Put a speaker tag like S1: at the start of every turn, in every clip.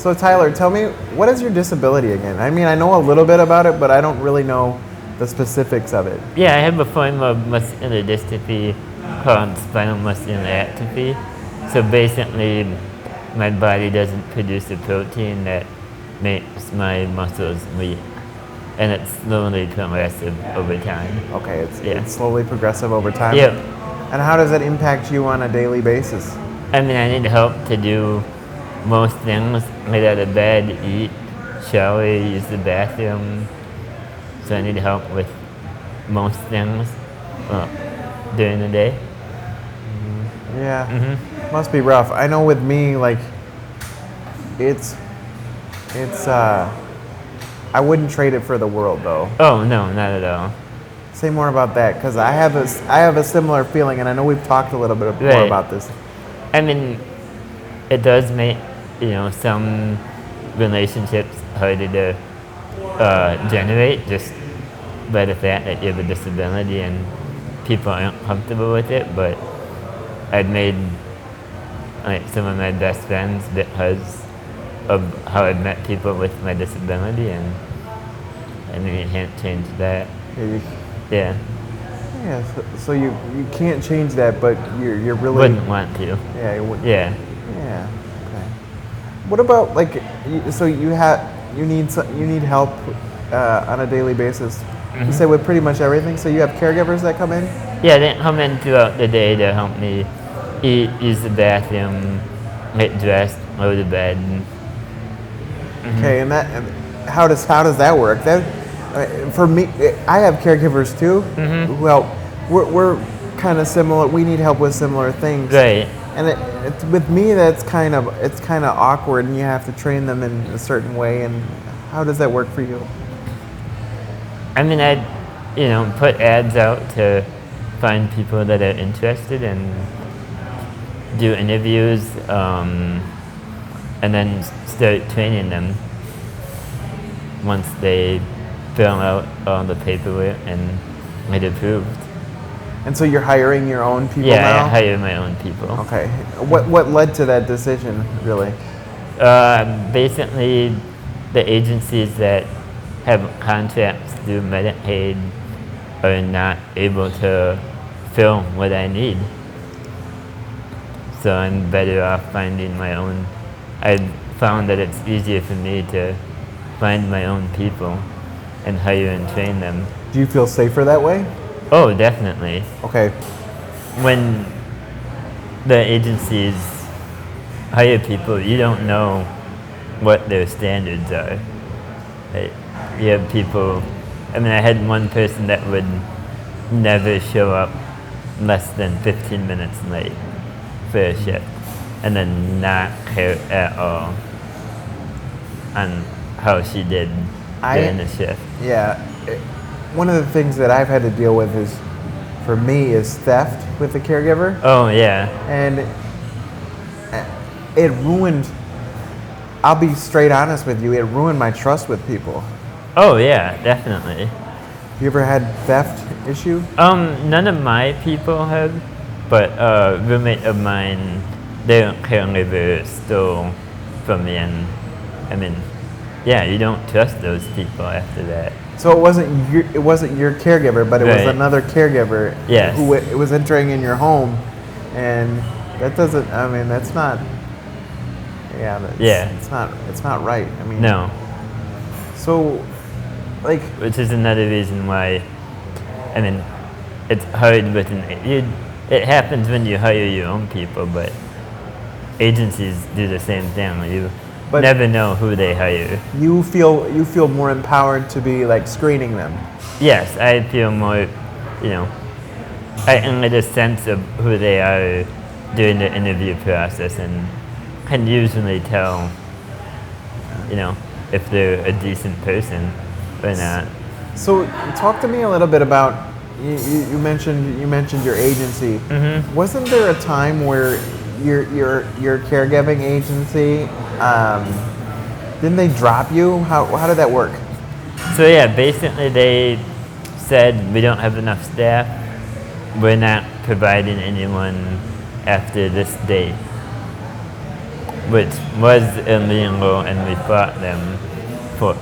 S1: So Tyler, tell me, what is your disability again? I mean, I know a little bit about it, but I don't really know the specifics of it.
S2: Yeah, I have a form of muscular dystrophy called spinal muscular atrophy. So basically, my body doesn't produce a protein that makes my muscles weak, and it's slowly progressive over time.
S1: Okay,
S2: Yeah.
S1: it's slowly progressive over time.
S2: Yep.
S1: And how does that impact you on a daily basis?
S2: I mean, I need help to do most things, get out of bed, eat, shower, use the bathroom. So I need help with most things during the day.
S1: Yeah, must be rough. I know with me, like, it's, I wouldn't trade it for the world though.
S2: Oh, no, not at all.
S1: Say more about that, because I have a similar feeling, and I know we've talked a little bit more
S2: Right.
S1: about this.
S2: I mean, it does make, some relationships harder to generate just by the fact that you have a disability and people aren't comfortable with it, but I've made like some of my best friends because of how I've met people with my disability, and I mean, you can't change that. Yeah.
S1: Yeah. So you can't change that, but you're really
S2: Wouldn't want to.
S1: Yeah. You would,
S2: Yeah.
S1: Yeah. Okay. What about like? So you need help on a daily basis. You say with pretty much everything. So you have caregivers that come in.
S2: Yeah, they come in throughout the day to help me eat, use the bathroom, get dressed, go to bed.
S1: Okay, and how does that work? That for me, I have caregivers too. Well, we're kind of similar. We need help with similar things.
S2: Right.
S1: And with me, it's kind of awkward, and you have to train them in a certain way. And how does that work for you?
S2: I mean, I'd, put ads out to find people that are interested and do interviews, and then start training them once they fill out all the paperwork and get approved.
S1: And so you're hiring your own people
S2: Yeah,
S1: now?
S2: I hire my own people.
S1: Okay. What led to that decision, really?
S2: Basically, the agencies that have contracts through Medicaid are not able to fill what I need. So I'm better off finding my own. I've found that it's easier for me to find my own people and hire and train them.
S1: Do you feel safer that way?
S2: Oh, definitely.
S1: Okay.
S2: When the agencies hire people, you don't know what their standards are. Right? You have people, I had one person that would never show up less than 15 minutes late for a shift, and then not care at all on how she did during the shift.
S1: Yeah. One of the things that I've had to deal with for me, is theft with the caregiver.
S2: Oh, yeah.
S1: And it ruined, I'll be straight honest with you, it ruined my trust with people.
S2: Oh, yeah, definitely.
S1: You ever had theft issue?
S2: None of my people have, but a roommate of mine, their caregiver stole from me, and yeah, you don't trust those people after that.
S1: So it wasn't your caregiver, but it was another caregiver.
S2: Yes.
S1: Who it was entering in your home, and that doesn't. That's not. Yeah. It's not right.
S2: No.
S1: So, like.
S2: Which is another reason why. It's hard with it happens when you hire your own people, but agencies do the same thing. You never know who they hire.
S1: You feel more empowered to be like screening them.
S2: Yes, I feel more, I can get a sense of who they are during the interview process, and can usually tell, if they're a decent person or not.
S1: So talk to me a little bit about, you mentioned your agency. Mm-hmm. Wasn't there a time where your caregiving agency, didn't they drop you? How did that work?
S2: So yeah, basically they said, we don't have enough staff, we're not providing anyone after this date. which was illegal, and we fought them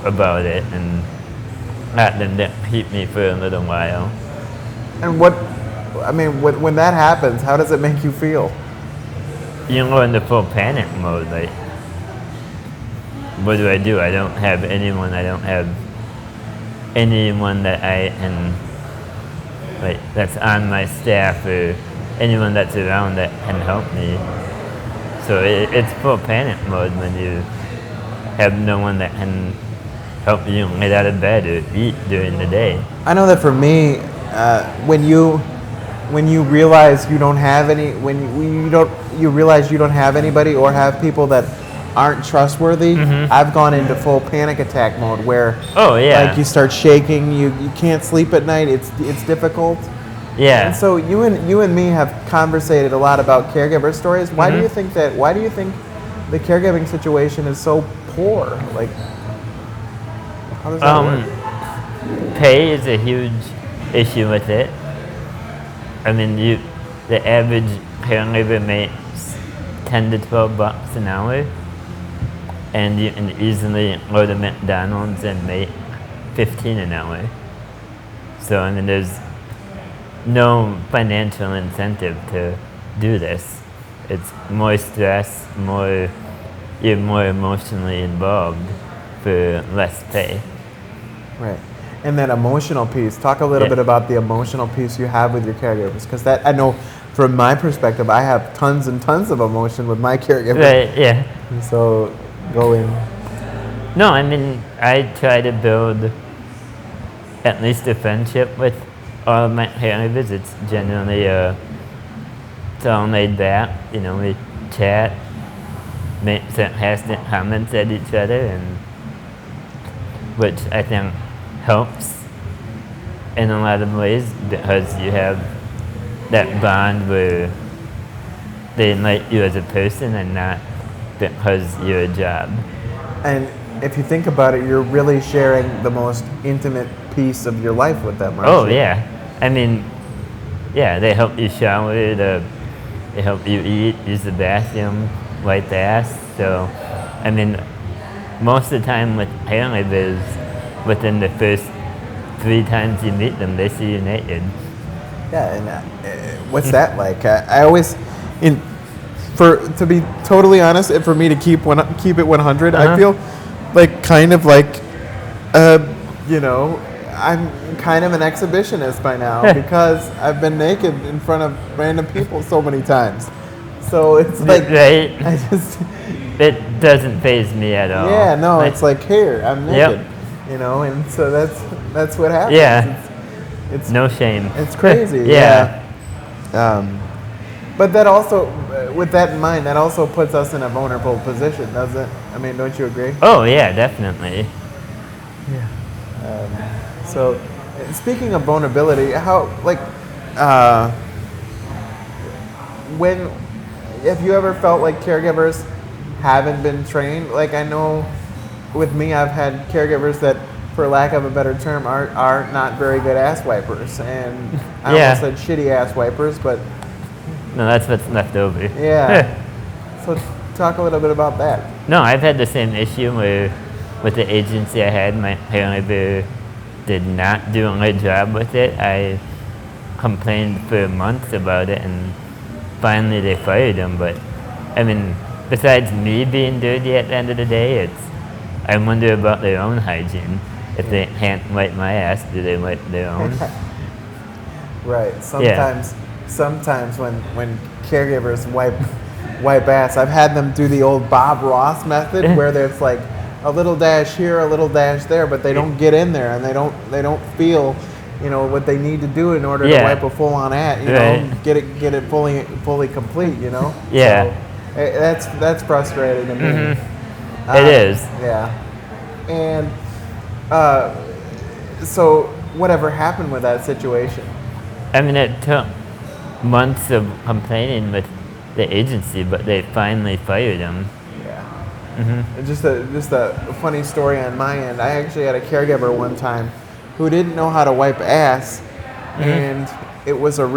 S2: about it and got them to keep me for a little while.
S1: And when that happens, how does it make you feel?
S2: You go into full panic mode, like, what do? I don't have anyone, I don't have anyone that I can, like, that's on my staff or anyone that's around that can help me. So it's full panic mode when you have no one that can help you get out of bed or eat during the day.
S1: I know that for me, when you realize you don't have any, you realize you don't have anybody or have people that aren't trustworthy, I've gone into full panic attack mode where, like, you start shaking, you can't sleep at night. It's difficult.
S2: Yeah.
S1: And so you and me have conversated a lot about caregiver stories. Why do you think the caregiving situation is so poor? Like, how does that work?
S2: Pay is a huge issue with it. I mean, the average caregiver makes $10 to $12 an hour, and you can easily go to McDonald's and make $15 an hour. So I mean, there's no financial incentive to do this. It's more stress, you're more emotionally involved for less pay.
S1: Right. And that emotional piece, talk a little bit about the emotional piece you have with your caregivers, because that, I know from my perspective, I have tons and tons of emotion with my caregiver.
S2: Right, yeah.
S1: And so go in.
S2: No, I mean, I try to build at least a friendship with all of my caregivers. It's generally it's all laid back. You know, we chat, make sarcastic comments at each other, and which I think helps in a lot of ways because you have that bond where they like you as a person and not because you're a job.
S1: And if you think about it, you're really sharing the most intimate piece of your life with them, right?
S2: Oh, yeah. I mean, yeah, they help you shower, they help you eat, use the bathroom, wipe the ass. So, I mean, most of the time with caregivers, within the first 3 times you meet them, they see you naked.
S1: Yeah, and what's that like? I always, to be totally honest, and for me to keep it 100, I feel like kind of like, you know, I'm kind of an exhibitionist by now because I've been naked in front of random people so many times. So it's like,
S2: right.
S1: It
S2: doesn't faze me at all.
S1: Yeah, no, it's like, here, I'm naked.
S2: Yep.
S1: You know, and so that's what happens.
S2: Yeah.
S1: It's
S2: no shame.
S1: It's crazy.
S2: Yeah.
S1: But that also, with that in mind, that also puts us in a vulnerable position, doesn't it? I mean, don't you agree?
S2: Oh, yeah, definitely.
S1: Yeah. So, speaking of vulnerability, have you ever felt like caregivers haven't been trained? Like, I know with me, I've had caregivers that, for lack of a better term, are not very good ass wipers. And I almost said shitty ass wipers, but...
S2: No, that's what's left over.
S1: Yeah. So talk a little bit about that.
S2: No, I've had the same issue with the agency I had. My caregiver did not do a good job with it. I complained for months about it, and finally they fired him. But, I mean, besides me being dirty at the end of the day, I wonder about their own hygiene. If they can't wipe my ass, do they wipe their own?
S1: Right. Sometimes when caregivers wipe ass, I've had them do the old Bob Ross method where there's like a little dash here, a little dash there, but they don't get in there and they don't feel, you know, what they need to do in order to wipe a full on ass, you know, get it fully complete, you know.
S2: Yeah.
S1: So that's frustrating to me.
S2: Mm-hmm. It is.
S1: Yeah. And so whatever happened with that situation?
S2: I mean, it took months of complaining with the agency, but they finally fired him.
S1: Yeah.
S2: Mm-hmm.
S1: Just a funny story on my end. I actually had a caregiver one time who didn't know how to wipe ass, and it was a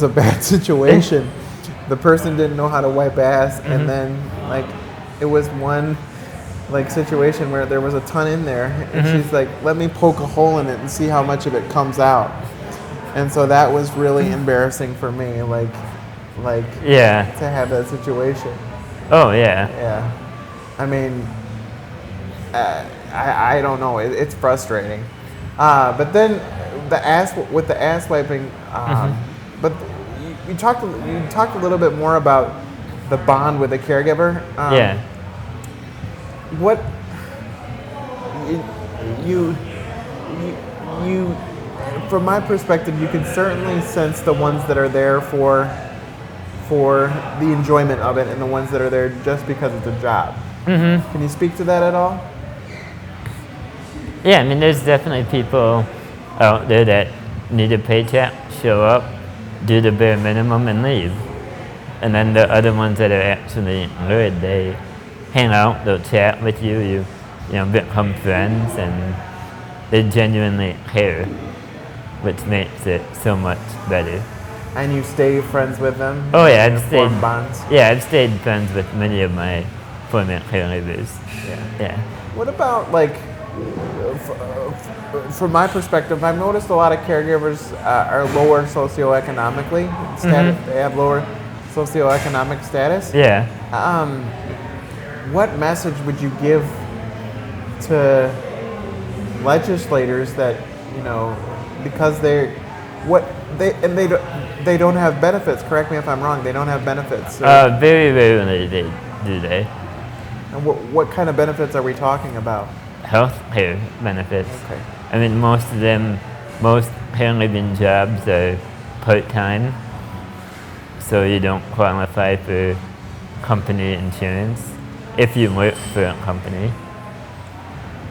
S1: bad situation. the person didn't know how to wipe ass, and then like it was one like situation where there was a ton in there, and she's like, let me poke a hole in it and see how much of it comes out. And so that was really embarrassing for me, like
S2: Yeah.
S1: to have that situation.
S2: Oh yeah.
S1: Yeah, I mean, I don't know. It's frustrating. But then the ass wiping. But you talked a little bit more about the bond with the caregiver.
S2: Yeah.
S1: What you from my perspective, you can certainly sense the ones that are there for the enjoyment of it and the ones that are there just because it's a job. Can you speak to that at all?
S2: Yeah, I mean, there's definitely people out there that need a paycheck, show up, do the bare minimum, and leave. And then the other ones that are actually good, they hang out, they'll chat with you, you know, become friends, and they genuinely care, which makes it so much better.
S1: And you stay friends with them?
S2: Oh yeah,
S1: You form bonds?
S2: I've stayed friends with many of my former caregivers. Yeah.
S1: What about like, from my perspective, I've noticed a lot of caregivers are lower socioeconomically. They have lower socioeconomic status.
S2: Yeah.
S1: What message would you give to legislators that, you know, because they don't have benefits? Correct me if I'm wrong. They don't have benefits.
S2: Very rarely do they.
S1: And what kind of benefits are we talking about?
S2: Health care benefits.
S1: Okay.
S2: I mean, most caregiving jobs are part-time, so you don't qualify for company insurance if you work for a company.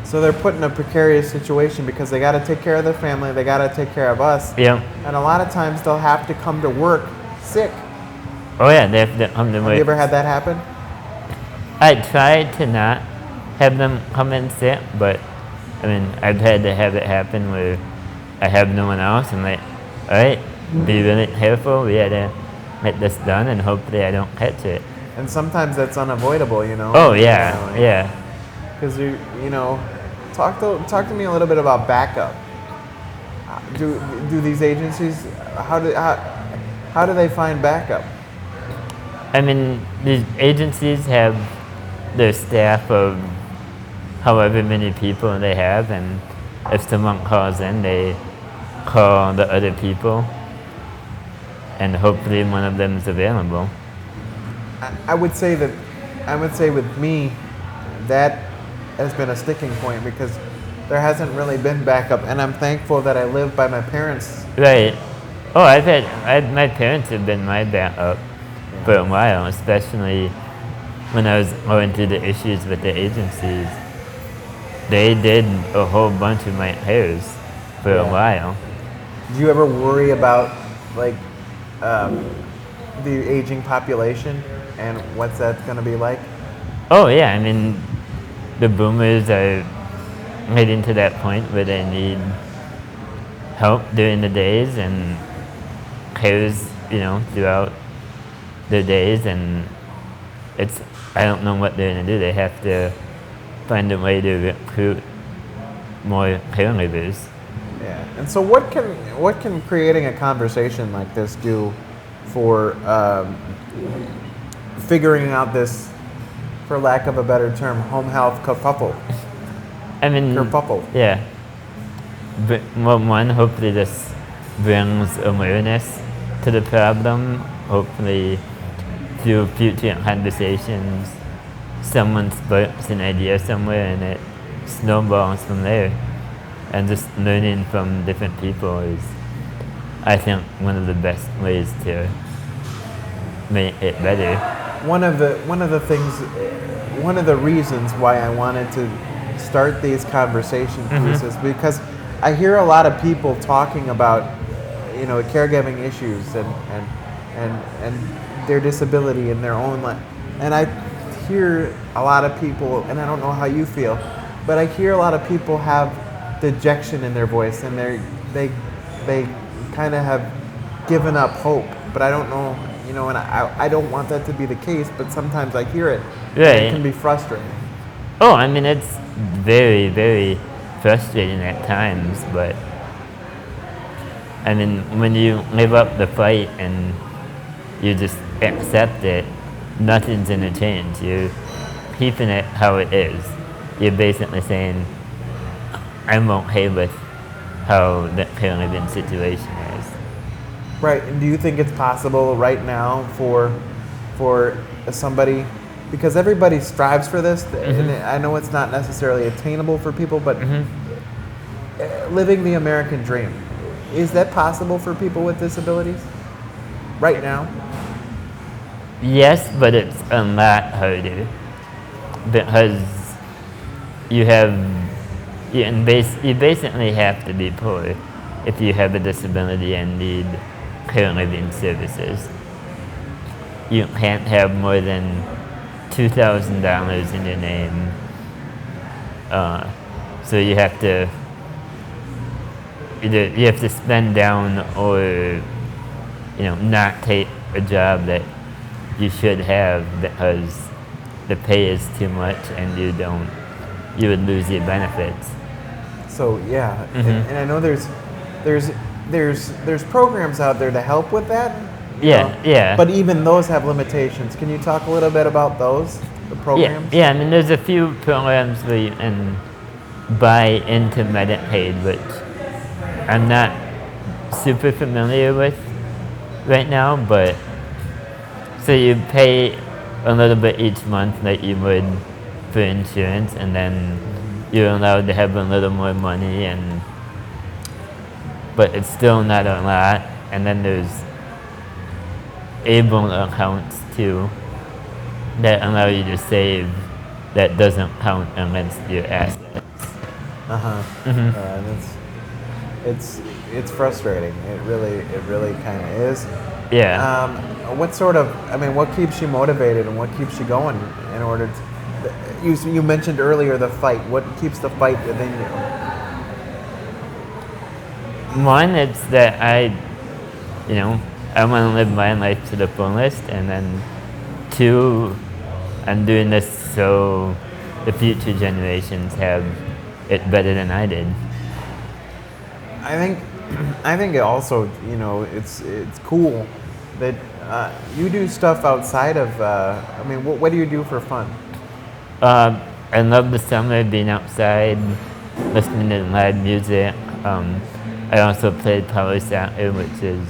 S1: So they're put in a precarious situation because they got to take care of their family, they got to take care of us.
S2: Yeah.
S1: And a lot of times they'll have to come to work sick.
S2: Oh yeah, they have to come to work.
S1: Have you ever had that happen?
S2: I tried to not have them come in sick, but I mean, I've had to have it happen where I have no one else. I'm like, all right, be really careful. We had to get this done, and hopefully I don't catch it.
S1: And sometimes that's unavoidable, you know.
S2: Oh yeah, yeah.
S1: Because you know, talk to me a little bit about backup. Do these agencies how do they find backup?
S2: I mean, these agencies have their staff of however many people they have, and if someone calls in, they call the other people, and hopefully one of them is available.
S1: I would say with me, that has been a sticking point because there hasn't really been backup, and I'm thankful that I live by my parents.
S2: Right. Oh, my parents have been my backup for a while, especially when I was going through the issues with the agencies. They did a whole bunch of my hairs for a while.
S1: Do you ever worry about like the aging population and what's that going to be like?
S2: Oh yeah, I mean, the boomers are getting to that point where they need help during the days and cares, you know, throughout their days, and I don't know what they're going to do. They have to find a way to recruit more caregivers.
S1: Yeah. And so what can creating a conversation like this do for figuring out this, for lack of a better term, home health kerfuffle?
S2: I mean,
S1: Kerfuffle.
S2: yeah. But one, hopefully this brings awareness to the problem. Hopefully through future conversations, someone sparks an idea somewhere and it snowballs from there. And just learning from different people is, I think, one of the best ways to make it better.
S1: One of the reasons why I wanted to start these conversations is because I hear a lot of people talking about, you know, caregiving issues and their disability in their own life. And I hear a lot of people, and I don't know how you feel, but I hear a lot of people have dejection in their voice, and they kind of have given up hope. But I don't know and I don't want that to be the case, but sometimes I hear it, and
S2: Right.
S1: it can be frustrating.
S2: Oh, I mean, it's very, very frustrating at times, but I mean, when you live up the fight and you just accept it, nothing's gonna change. You're keeping it how it is. You're basically saying, I'm okay with how the current living situation is.
S1: Right. And do you think it's possible right now for somebody, because everybody strives for this, and I know it's not necessarily attainable for people, but living the American dream, is that possible for people with disabilities right now?
S2: Yes, but it's a lot harder because you basically have to be poor if you have a disability and need current living services. You can't have more than $2,000 in your name, so you have to spend down or not take a job that you should have because the pay is too much and you would lose your benefits.
S1: So yeah, and I know there's programs out there to help with that.
S2: Yeah.
S1: But even those have limitations. Can you talk a little bit about those, the programs?
S2: Yeah, I mean, there's a few programs where you can buy into Medicaid, which I'm not super familiar with right now, but so you pay a little bit each month like you would for insurance, and then you're allowed to have a little more money, but it's still not a lot. And then there's able accounts too that allow you to save that doesn't count against your assets.
S1: And it's frustrating. It really kind of is.
S2: Yeah.
S1: What keeps you motivated and what keeps you going in order to? You mentioned earlier the fight. What keeps the fight within you?
S2: One, it's that I want to live my life to the fullest, and then two, I'm doing this so the future generations have it better than I did.
S1: I think it also, it's cool that you do stuff outside of. What do you do for fun?
S2: I love the summer, being outside, listening to live music. I also played power soccer, which is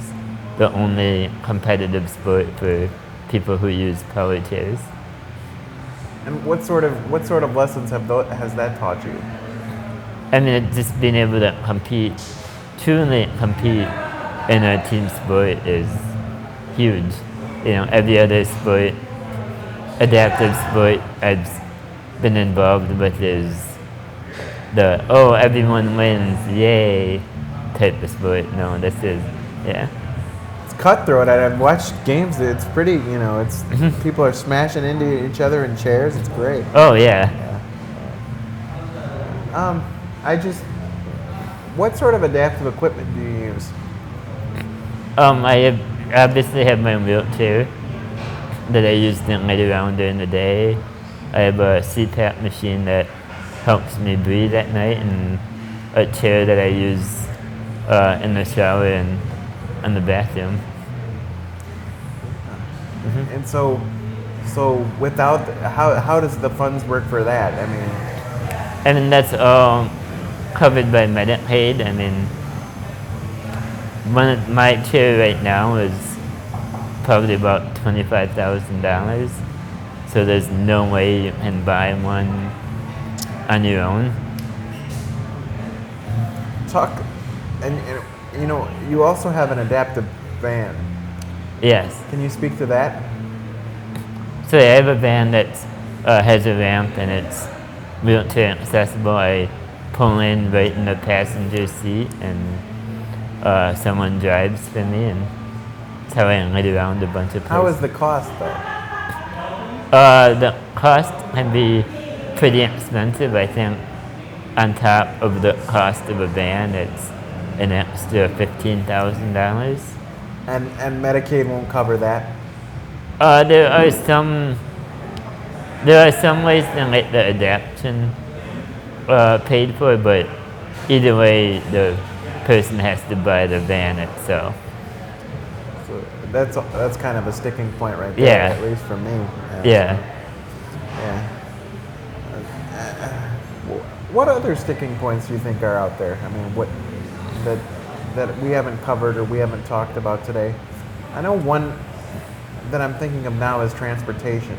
S2: the only competitive sport for people who use power chairs.
S1: And what sort of lessons has that taught you?
S2: I mean, just being able to truly compete in a team sport is huge. Every other sport, adaptive sport I've been involved with is everyone wins, yay, type of sport. No, this is, yeah.
S1: It's cutthroat. I've watched games. It's pretty, it's people are smashing into each other in chairs. It's great.
S2: Oh, yeah.
S1: What sort of adaptive equipment do you use?
S2: I obviously have my wheelchair that I use to lay around during the day. I have a CPAP machine that helps me breathe at night, and a chair that I use in the shower and in the bathroom.
S1: And so without how does the funds work for that?
S2: I mean, that's all covered by Medicaid. I mean, my chair right now is probably about $25,000. So there's no way you can buy one on your own.
S1: You also have an adaptive van.
S2: Yes.
S1: Can you speak to that?
S2: So I have a van that has a ramp and it's wheelchair accessible. I pull in right in the passenger seat and someone drives for me, and that's how I can get around a bunch of places.
S1: How is the cost though?
S2: The cost can be pretty expensive. I think on top of the cost of a van, it's an extra $15,000.
S1: And Medicaid won't cover that?
S2: There are some ways to get the adaptation paid for, but either way, the person has to buy the van itself.
S1: So that's kind of a sticking point right there,
S2: Yeah.
S1: at least for me.
S2: Yeah.
S1: Yeah. What other sticking points do you think are out there? I mean, what that we haven't covered or we haven't talked about today? I know one that I'm thinking of now is transportation.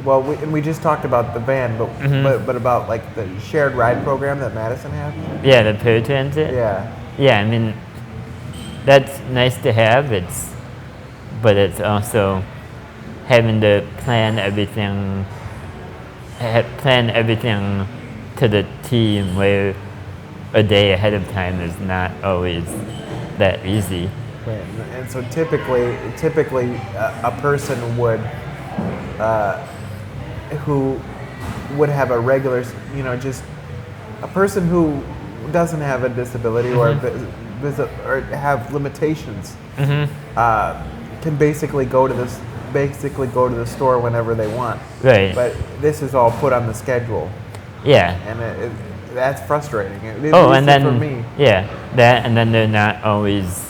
S1: Well, we just talked about the van, but about like the shared ride program that Madison has.
S2: Yeah, the paratransit.
S1: Yeah.
S2: Yeah, I mean, that's nice to have. But it's also having to plan everything to the team, where a day ahead of time is not always that easy.
S1: Right. And so typically, a person would who would have a regular, just a person who doesn't have a disability or have limitations can basically go to the store whenever they want.
S2: Right.
S1: But this is all put on the schedule,
S2: Yeah.
S1: and that's frustrating. At least
S2: And then
S1: for me.
S2: yeah, that, and then they're not always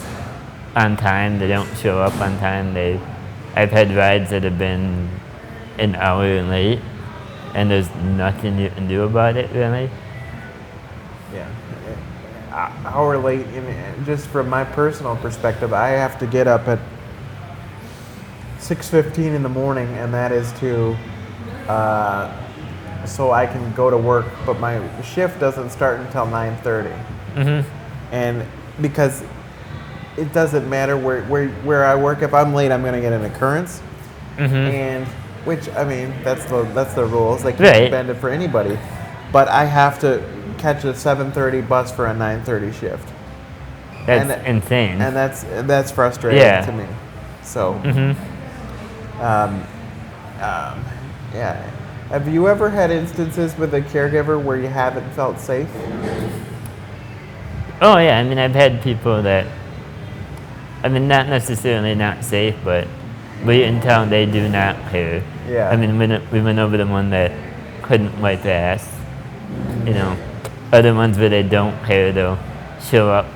S2: on time. They don't show up on time. I've had rides that have been an hour late, and there's nothing you can do about it, really.
S1: Yeah, hour late. Just from my personal perspective, I have to get up at 6:15 in the morning, and that is to so I can go to work. But my shift doesn't start until 9:30, and because it doesn't matter where I work. If I'm late, I'm going to get an occurrence, and which, I mean, that's the rules. They can't bend it for anybody. But I have to catch a 7:30 bus for a 9:30 shift.
S2: That's insane.
S1: And that's frustrating to me. So, yeah. Have you ever had instances with a caregiver where you haven't felt safe?
S2: Oh yeah, I mean, I've had people that, I mean, not necessarily not safe, but we in town, they do not care.
S1: Yeah.
S2: I mean, we went over the one that couldn't wipe their ass. Other ones where they don't care, they'll show up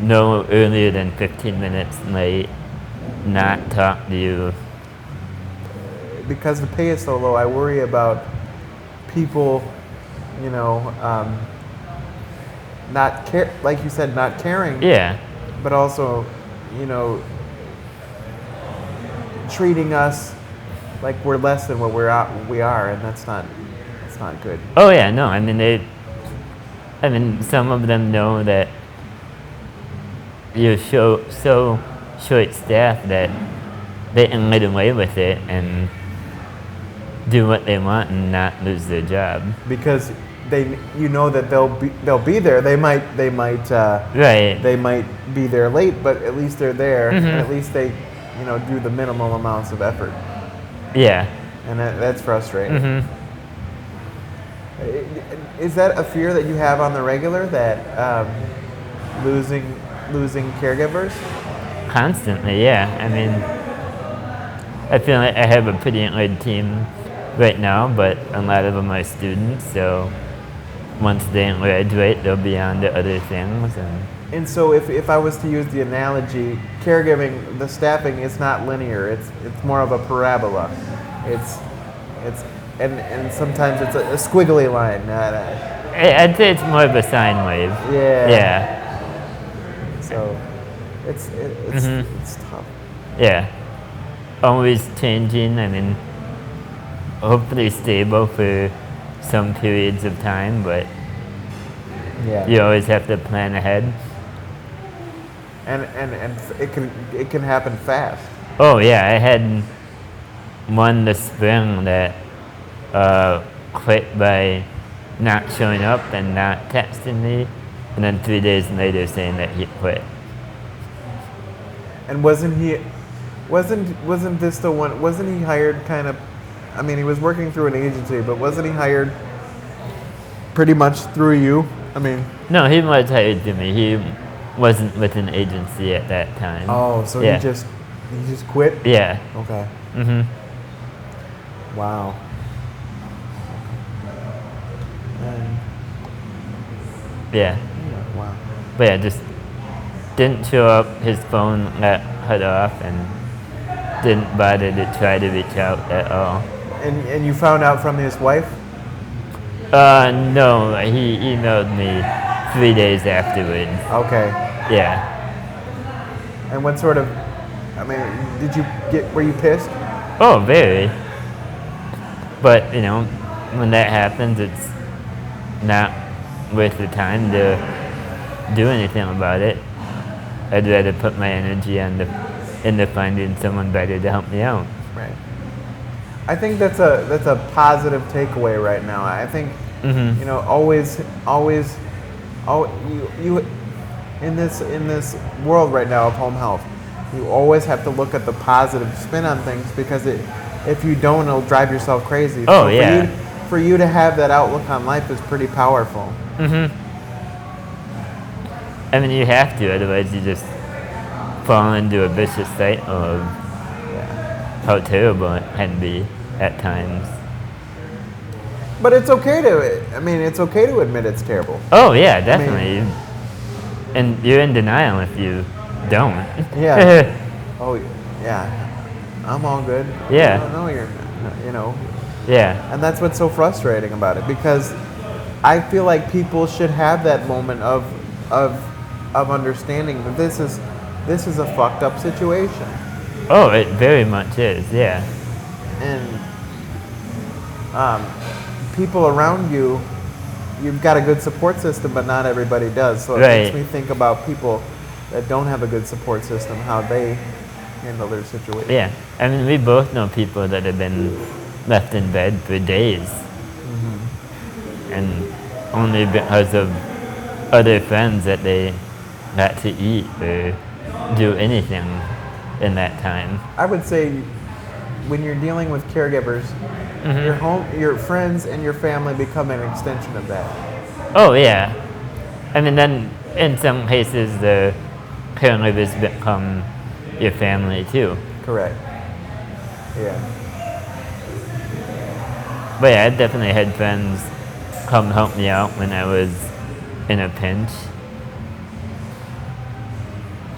S2: no earlier than 15 minutes late, not talk to you.
S1: Because the pay is so low, I worry about people, not care, like you said, not caring.
S2: Yeah.
S1: But also, treating us like we're less than what we are, and that's not good.
S2: Oh yeah, no, I mean, some of them know that you're so short-staffed that they can get away with it and do what they want and not lose their job.
S1: Because that they'll be there. They might
S2: Right.
S1: They might be there late, but at least they're there, and at least they do the minimal amounts of effort.
S2: Yeah.
S1: And that's frustrating. Is that a fear that you have on the regular, that losing caregivers?
S2: Constantly, yeah. I mean, I feel like I have a pretty good team right now, but a lot of them are students, so once they graduate, they'll be on to other things.
S1: And so if I was to use the analogy, caregiving, the staffing is not linear. It's more of a parabola. And sometimes it's a squiggly line.
S2: I'd say it's more of a sine wave.
S1: Yeah.
S2: Yeah.
S1: So it's tough.
S2: Yeah. Always changing. I mean, hopefully stable for some periods of time, but you always have to plan ahead.
S1: And it can happen fast.
S2: Oh yeah, I had one this spring that quit by not showing up and not texting me, and then 3 days later saying that he quit.
S1: And wasn't this the one? Wasn't he hired kind of? I mean, he was working through an agency, but wasn't he hired pretty much through you? I mean,
S2: no, he was hired to me. He wasn't with an agency at that time.
S1: Oh, so
S2: yeah.
S1: he just You just quit?
S2: Yeah.
S1: Okay. Wow. And,
S2: Yeah.
S1: wow.
S2: But yeah, just didn't show up. His phone got cut off and didn't bother to try to reach out at all.
S1: And you found out from his wife?
S2: No, he emailed me 3 days afterwards.
S1: Okay.
S2: Yeah.
S1: And what sort of, I mean, were you pissed?
S2: Oh, very. But, when that happens, it's not worth the time to do anything about it. I'd rather put my energy into finding someone better to help me out.
S1: Right. I think that's a positive takeaway right now. I think always you in this world right now of home health, you always have to look at the positive spin on things, because if you don't, it'll drive yourself crazy.
S2: Oh,
S1: so
S2: yeah.
S1: For you to have that outlook on life is pretty powerful.
S2: I mean, you have to, otherwise you just fall into a vicious cycle of how terrible it can be at times.
S1: But it's okay to admit it's terrible.
S2: Oh, yeah, definitely. And you're in denial if you don't.
S1: Yeah. Oh, yeah. I'm all good.
S2: Yeah.
S1: No, you're not,
S2: Yeah.
S1: And that's what's so frustrating about it, because I feel like people should have that moment of understanding that this is a fucked up situation.
S2: Oh, it very much is, yeah.
S1: And people around you, you've got a good support system, but not everybody does. So it makes me think about people that don't have a good support system, how they handle their situation.
S2: Yeah. I mean, we both know people that have been left in bed for days. And only because of other friends that they got to eat or do anything in that time.
S1: I would say when you're dealing with caregivers, your friends and your family become an extension of that.
S2: Oh, yeah. I mean, then in some cases, the caregivers become your family too.
S1: Correct. Yeah.
S2: But yeah, I definitely had friends come help me out when I was in a pinch.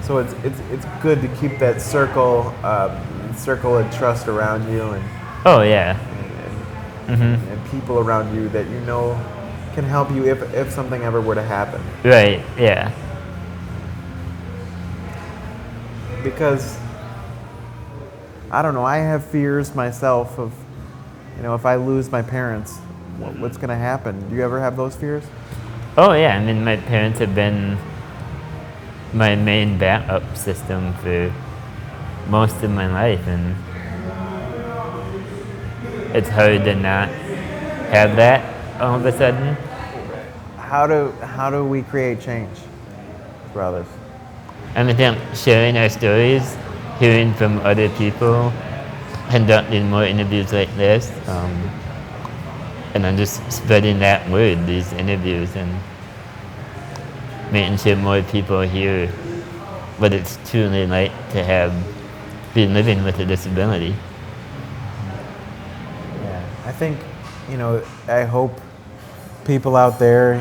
S1: So it's good to keep that circle of trust around you, and
S2: Oh, yeah.
S1: and people around you that can help you if something ever were to happen.
S2: Right, yeah.
S1: Because I don't know, I have fears myself of, if I lose my parents, what's going to happen? Do you ever have those fears?
S2: Oh, yeah. I mean, my parents have been my main backup system for most of my life, and it's hard to not have that all of a sudden.
S1: How do we create change for others?
S2: And I think sharing our stories, hearing from other people, conducting more interviews like this, and then just spreading that word, these interviews, and making sure more people hear what it's truly like to be living with a disability.
S1: Yeah, I think, I hope people out there,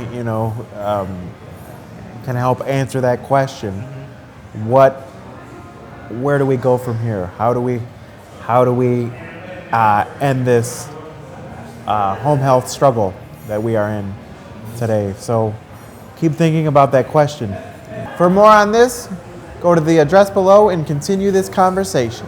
S1: can help answer that question. Where do we go from here? How do we end this home health struggle that we are in today? So keep thinking about that question. For more on this, go to the address below and continue this conversation.